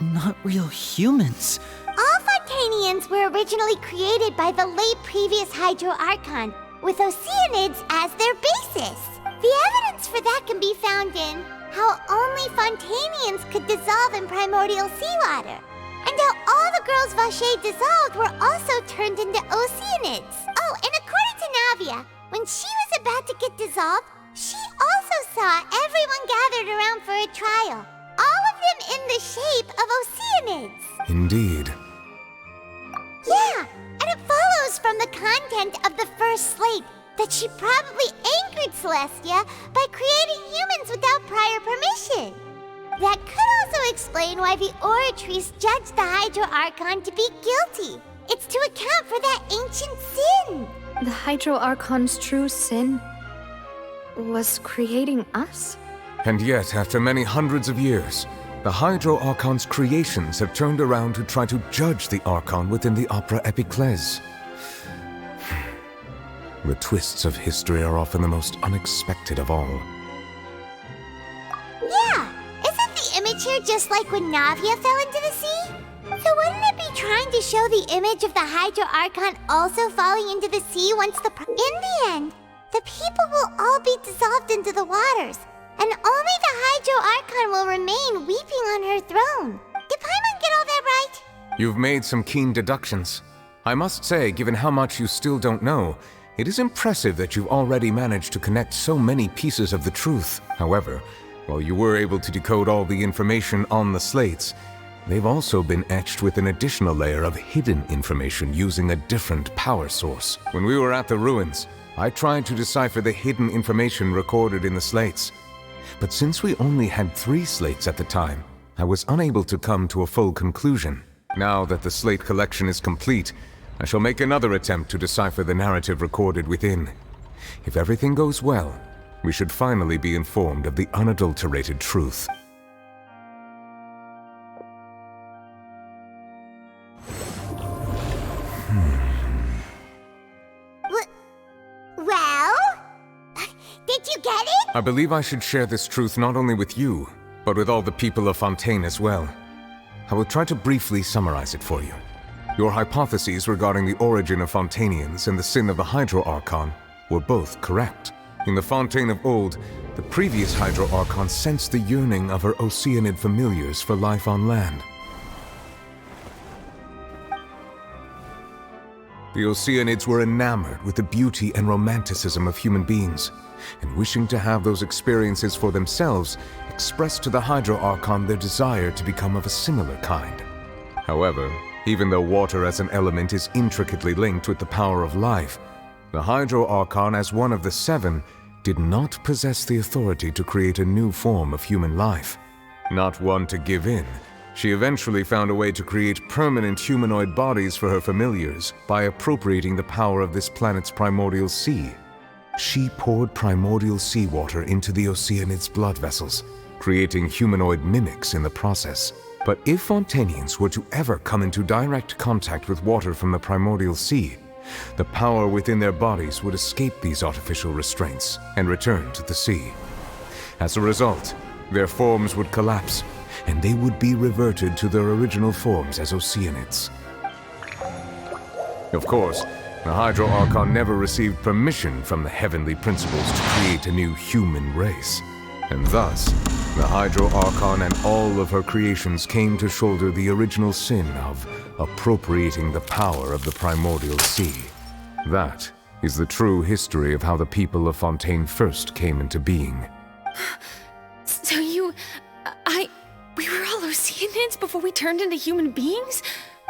S1: not real humans.
S2: All Fontainians were originally created by the late previous Hydro Archon, with oceanids as their basis. The evidence for that can be found in how only Fontainians could dissolve in primordial seawater, and how all the girls Vacher dissolved were also turned into oceanids. Oh, and according to Navia, when she was about to get dissolved, she also saw everyone gathered around for a trial, all of them in the shape of oceanids.
S8: Indeed.
S2: Yeah, and it follows from the content of the first slate that she probably angered Celestia by creating humans without prior permission. That could also explain why the Oratrice judged the Hydro Archon to be guilty. It's to account for that ancient sin.
S9: The Hydro Archon's true sin was creating us?
S8: And yet, after many hundreds of years, the Hydro Archon's creations have turned around to try to judge the Archon within the Opera Epiclese. The twists of history are often the most unexpected of all.
S2: Yeah, isn't the image here just like when Navia fell into the sea? So wouldn't it be trying to show the image of the Hydro Archon also falling into the sea once in the end, the people will all be dissolved into the waters, and only the Hydro Archon will remain weeping on her throne. Did Paimon get all that right?
S8: You've made some keen deductions. I must say, given how much you still don't know, it is impressive that you've already managed to connect so many pieces of the truth. However, while you were able to decode all the information on the slates, they've also been etched with an additional layer of hidden information using a different power source. When we were at the ruins, I tried to decipher the hidden information recorded in the slates. But since we only had 3 slates at the time, I was unable to come to a full conclusion. Now that the slate collection is complete, I shall make another attempt to decipher the narrative recorded within. If everything goes well, we should finally be informed of the unadulterated truth.
S2: Well? Did you get it?
S8: I believe I should share this truth not only with you, but with all the people of Fontaine as well. I will try to briefly summarize it for you. Your hypotheses regarding the origin of Fontainians and the sin of the Hydro Archon were both correct. In the Fontaine of old, the previous Hydro Archon sensed the yearning of her Oceanid familiars for life on land. The Oceanids were enamored with the beauty and romanticism of human beings, and wishing to have those experiences for themselves, expressed to the Hydro Archon their desire to become of a similar kind. However, even though water as an element is intricately linked with the power of life, the Hydro Archon, as one of the 7, did not possess the authority to create a new form of human life. Not one to give in, she eventually found a way to create permanent humanoid bodies for her familiars by appropriating the power of this planet's primordial sea. She poured primordial seawater into the Oceanids' blood vessels, creating humanoid mimics in the process. But if Fontainians were to ever come into direct contact with water from the primordial sea, the power within their bodies would escape these artificial restraints and return to the sea. As a result, their forms would collapse, and they would be reverted to their original forms as Oceanids. Of course, the Hydro Archon never received permission from the heavenly principles to create a new human race, and thus, the Hydro Archon and all of her creations came to shoulder the original sin of appropriating the power of the primordial sea. That is the true history of how the people of Fontaine first came into being.
S18: So we were all Oceanids before we turned into human beings?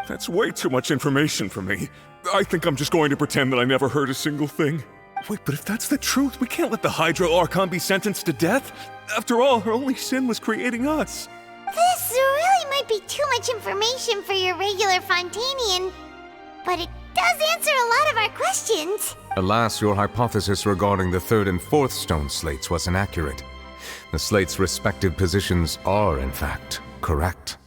S5: That's way too much information for me. I think I'm just going to pretend that I never heard a single thing. Wait, but if that's the truth, we can't let the Hydro Archon be sentenced to death. After all, her only sin was creating us.
S2: This really might be too much information for your regular Fontainian, but it does answer a lot of our questions.
S8: Alas, your hypothesis regarding the 3rd and 4th stone slates was inaccurate. The slates' respective positions are, in fact, correct.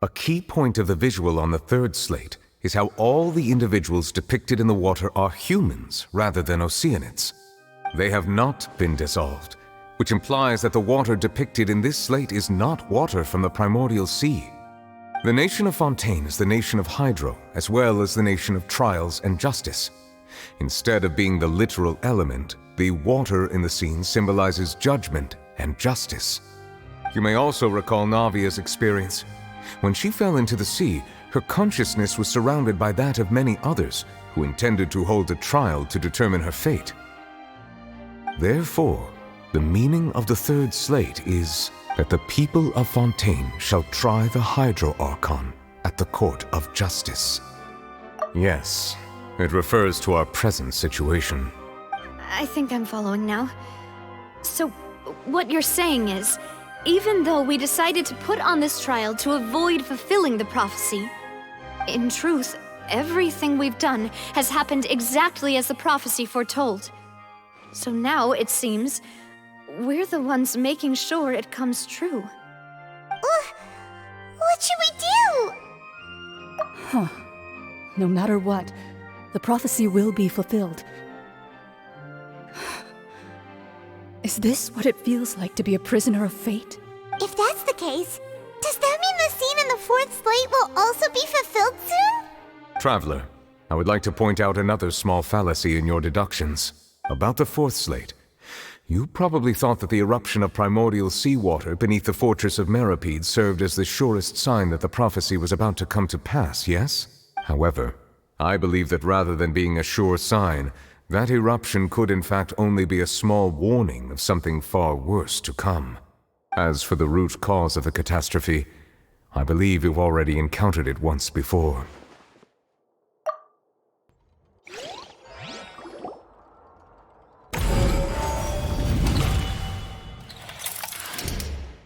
S8: A key point of the visual on the 3rd slate is how all the individuals depicted in the water are humans rather than Oceanids. They have not been dissolved, which implies that the water depicted in this slate is not water from the primordial sea. The nation of Fontaine is the nation of Hydro, as well as the nation of trials and justice. Instead of being the literal element, the water in the scene symbolizes judgment and justice. You may also recall Navia's experience. When she fell into the sea, her consciousness was surrounded by that of many others who intended to hold a trial to determine her fate. Therefore, the meaning of the 3rd slate is that the people of Fontaine shall try the Hydro Archon at the court of justice. Yes, it refers to our present situation.
S9: I think I'm following now. So, what you're saying is, even though we decided to put on this trial to avoid fulfilling the prophecy, in truth, everything we've done has happened exactly as the prophecy foretold. So now, it seems, we're the ones making sure it comes true.
S2: What should we do?
S11: Huh. No matter what, the prophecy will be fulfilled. Is this what it feels like to be a prisoner of fate?
S2: If that's the case, does that mean the scene in the fourth slate will also be fulfilled soon?
S8: Traveler, I would like to point out another small fallacy in your deductions. About the fourth slate. You probably thought that the eruption of primordial seawater beneath the fortress of Masquerade served as the surest sign that the prophecy was about to come to pass, yes? However, I believe that rather than being a sure sign, that eruption could in fact only be a small warning of something far worse to come. As for the root cause of the catastrophe, I believe you've already encountered it once before.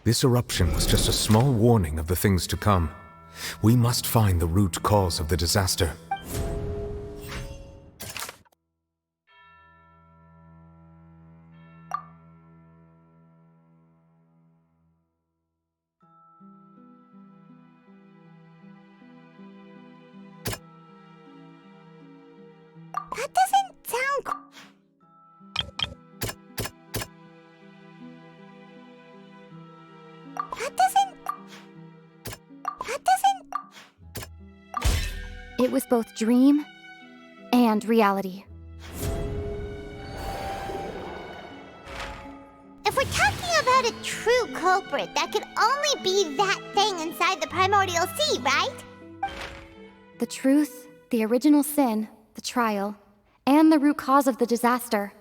S8: This eruption was just a small warning of the things to come. We must find the root cause of the disaster.
S2: That doesn't sound...
S21: It was both dream and reality.
S2: If we're talking about a true culprit, that could only be that thing inside the primordial sea, right?
S21: The truth, the original sin, the trial, and the root cause of the disaster.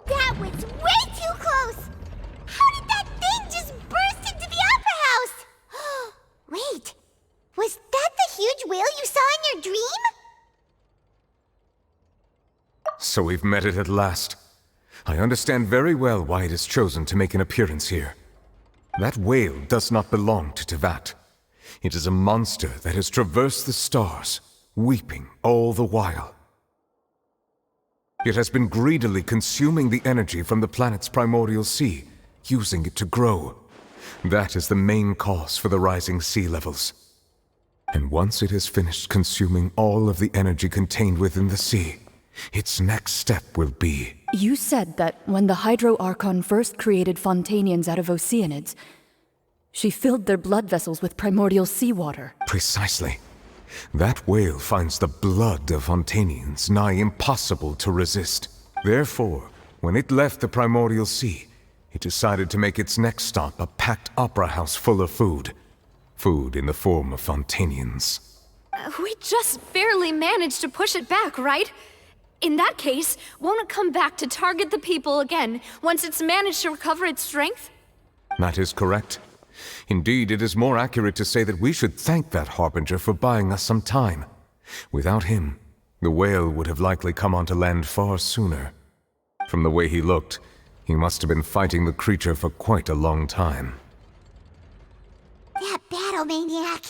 S2: That was way too close! How did that thing just burst into the opera house? Wait, was that the huge whale you saw in your dream?
S8: So we've met it at last. I understand very well why it has chosen to make an appearance here. That whale does not belong to Tevat. It is a monster that has traversed the stars, weeping all the while. It has been greedily consuming the energy from the planet's primordial sea, using it to grow. That is the main cause for the rising sea levels. And once it has finished consuming all of the energy contained within the sea, its next step will be...
S11: You said that when the Hydro Archon first created Fontainians out of Oceanids, she filled their blood vessels with primordial seawater.
S8: Precisely. That whale finds the blood of Fontainians nigh impossible to resist. Therefore, when it left the primordial sea, it decided to make its next stop a packed opera house full of food. Food in the form of Fontainians.
S9: We just barely managed to push it back, right? In that case, won't it come back to target the people again once it's managed to recover its strength?
S8: That is correct. Indeed, it is more accurate to say that we should thank that Harbinger for buying us some time. Without him, the whale would have likely come onto land far sooner. From the way he looked, he must have been fighting the creature for quite a long time.
S2: maniac.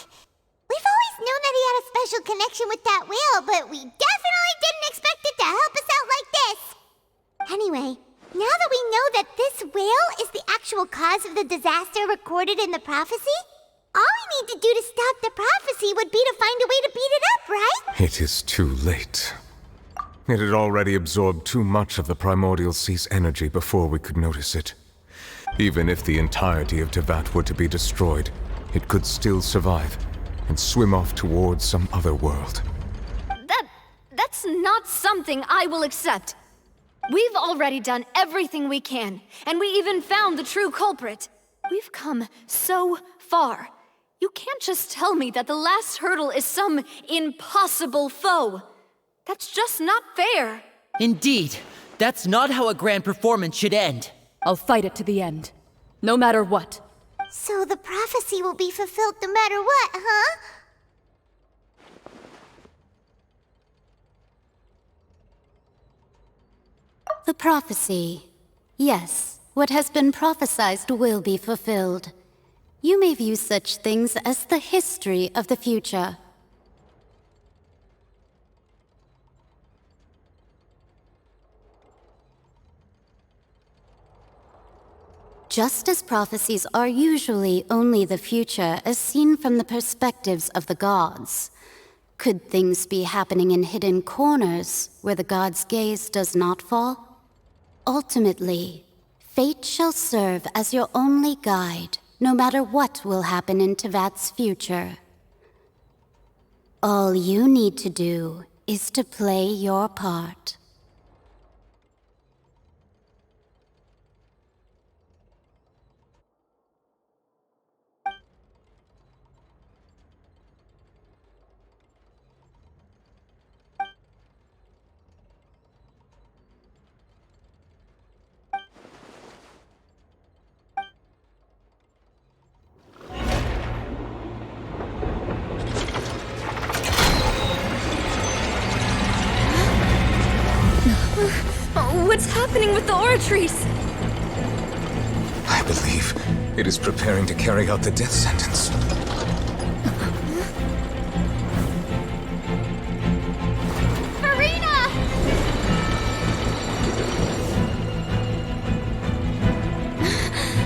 S2: We've always known that he had a special connection with that whale, but we definitely didn't expect it to help us out like this. Anyway, now that we know that this whale is the actual cause of the disaster recorded in the prophecy, all we need to do to stop the prophecy would be to find a way to beat it up, right?
S8: It is too late. It had already absorbed too much of the Primordial Sea's energy before we could notice it. Even if the entirety of Tevat were to be destroyed, it could still survive and swim off towards some other world.
S9: That's not something I will accept. We've already done everything we can, and we even found the true culprit. We've come so far. You can't just tell me that the last hurdle is some impossible foe. That's just not fair.
S1: Indeed, that's not how a grand performance should end.
S11: I'll fight it to the end, no matter what.
S2: So the prophecy will be fulfilled no matter what, huh?
S21: The prophecy. Yes, what has been prophesied will be fulfilled. You may view such things as the history of the future. Just as prophecies are usually only the future as seen from the perspectives of the gods, could things be happening in hidden corners where the gods' gaze does not fall? Ultimately, fate shall serve as your only guide, no matter what will happen in Tevat's future. All you need to do is to play your part.
S14: What's happening with the oratories?
S8: I believe it is preparing to carry out the death sentence.
S10: Farina!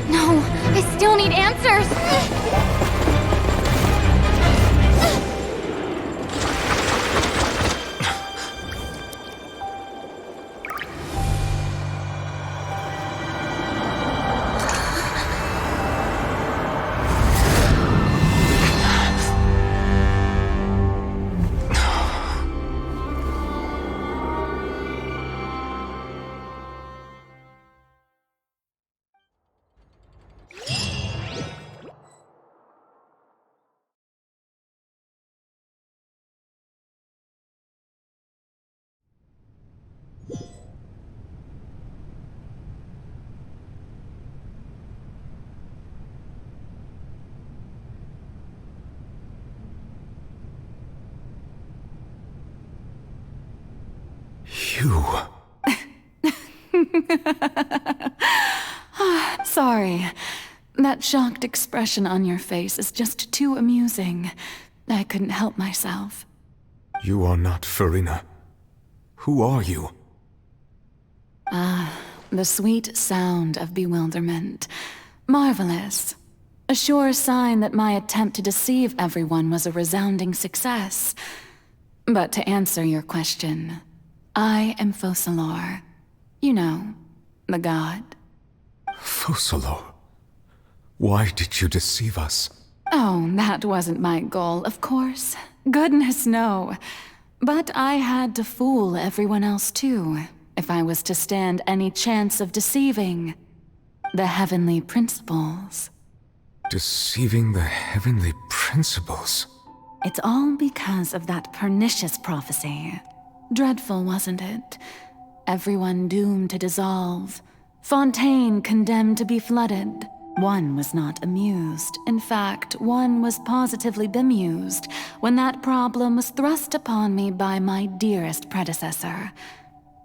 S10: No, I still need answers.
S8: You...
S3: Sorry. That shocked expression on your face is just too amusing. I couldn't help myself.
S8: You are not Farina. Who are you?
S3: The sweet sound of bewilderment. Marvelous. A sure sign that my attempt to deceive everyone was a resounding success. But to answer your question, I am Focalor. You know, the god.
S8: Focalor? Why did you deceive us?
S3: Oh, that wasn't my goal, of course. Goodness, no. But I had to fool everyone else too, if I was to stand any chance of deceiving the heavenly principles.
S8: Deceiving the heavenly principles?
S3: It's all because of that pernicious prophecy. Dreadful, wasn't it? Everyone doomed to dissolve. Fontaine condemned to be flooded. One was not amused. In fact, one was positively bemused when that problem was thrust upon me by my dearest predecessor.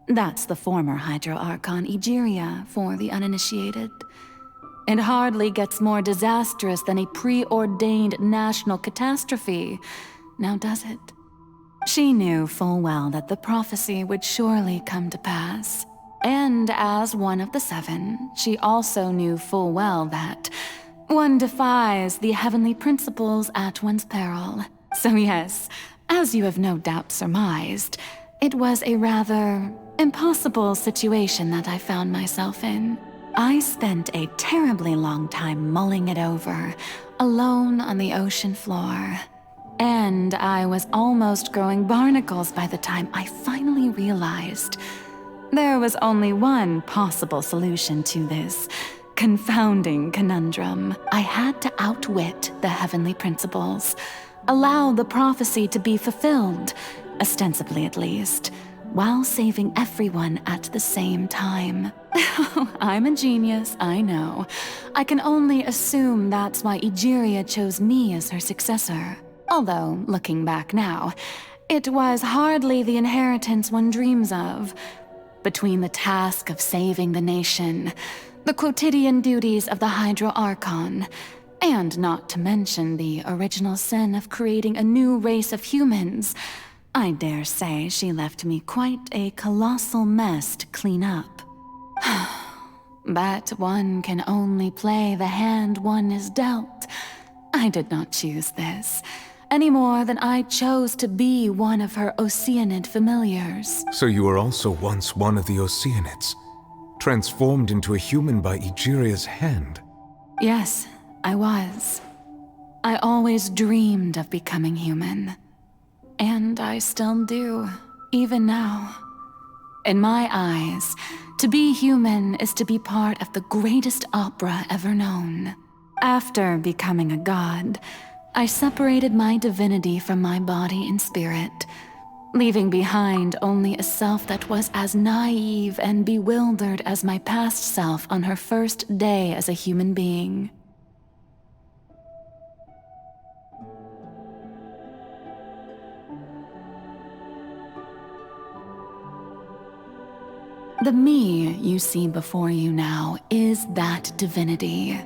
S3: That's the former Hydro Archon Egeria, for the uninitiated. It hardly gets more disastrous than a preordained national catastrophe, now does it? She knew full well that the prophecy would surely come to pass. And as one of the seven, she also knew full well that one defies the heavenly principles at one's peril. So yes, as you have no doubt surmised, it was a rather impossible situation that I found myself in. I spent a terribly long time mulling it over, alone on the ocean floor. And I was almost growing barnacles by the time I finally realized there was only one possible solution to this confounding conundrum. I had to outwit the heavenly principles, allow the prophecy to be fulfilled, ostensibly at least, while saving everyone at the same time. I'm a genius, I know. I can only assume that's why Egeria chose me as her successor. Although, looking back now, it was hardly the inheritance one dreams of. Between the task of saving the nation, the quotidian duties of the Hydro Archon, and not to mention the original sin of creating a new race of humans, I dare say she left me quite a colossal mess to clean up. But one can only play the hand one is dealt. I did not choose this, any more than I chose to be one of her Oceanid familiars.
S8: So you were also once one of the Oceanids, transformed into a human by Egeria's hand?
S3: Yes, I was. I always dreamed of becoming human. And I still do, even now. In my eyes, to be human is to be part of the greatest opera ever known. After becoming a god, I separated my divinity from my body and spirit, leaving behind only a self that was as naive and bewildered as my past self on her first day as a human being. The me you see before you now is that divinity.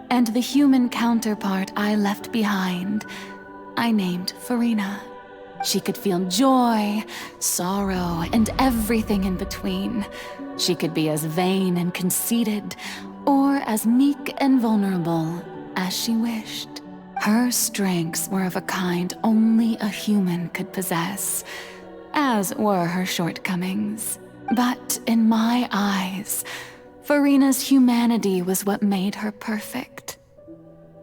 S3: And the human counterpart I left behind, I named Farina. She could feel joy, sorrow, and everything in between. She could be as vain and conceited, or as meek and vulnerable as she wished. Her strengths were of a kind only a human could possess, as were her shortcomings. But in my eyes, Farina's humanity was what made her perfect.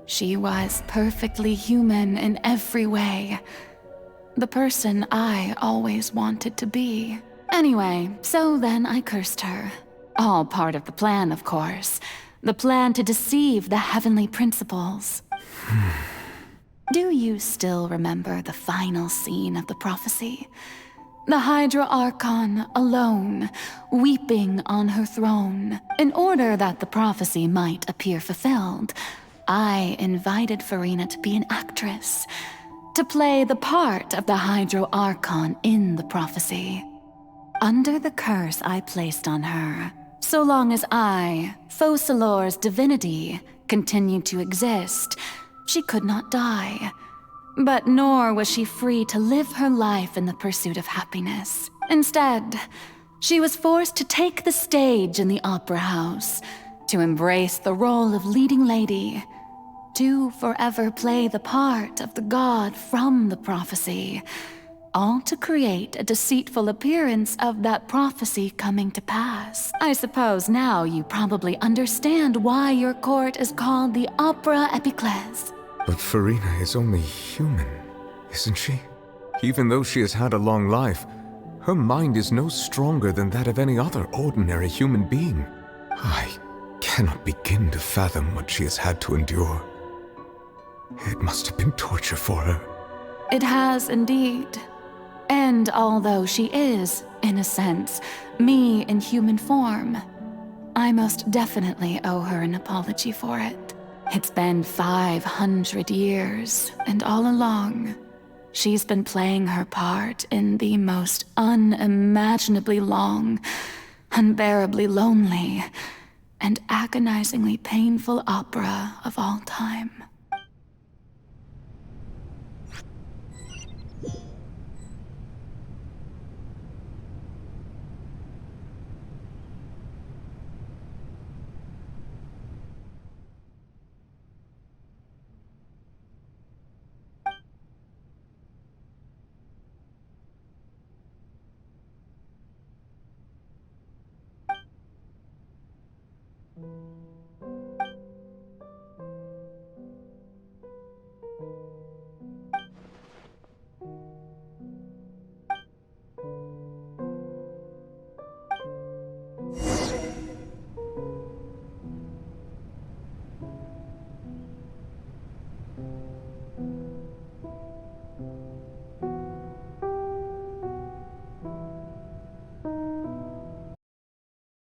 S3: She was perfectly human in every way. The person I always wanted to be. Anyway, so then I cursed her. All part of the plan, of course. The plan to deceive the heavenly principles. Do you still remember the final scene of the prophecy? The Hydra Archon alone, weeping on her throne. In order that the prophecy might appear fulfilled, I invited Farina to be an actress, to play the part of the Hydro Archon in the prophecy. Under the curse I placed on her, so long as I, Focalor's divinity, continued to exist, she could not die. But nor was she free to live her life in the pursuit of happiness. Instead, she was forced to take the stage in the opera house, to embrace the role of leading lady, to forever play the part of the god from the prophecy, all to create a deceitful appearance of that prophecy coming to pass. I suppose now you probably understand why your court is called the Opera Epiclese.
S8: But Farina is only human, isn't she? Even though she has had a long life, her mind is no stronger than that of any other ordinary human being. I cannot begin to fathom what she has had to endure. It must have been torture for her.
S3: It has indeed. And although she is, in a sense, me in human form, I most definitely owe her an apology for it. It's been 500 years, and all along, she's been playing her part in the most unimaginably long, unbearably lonely, and agonizingly painful opera of all time.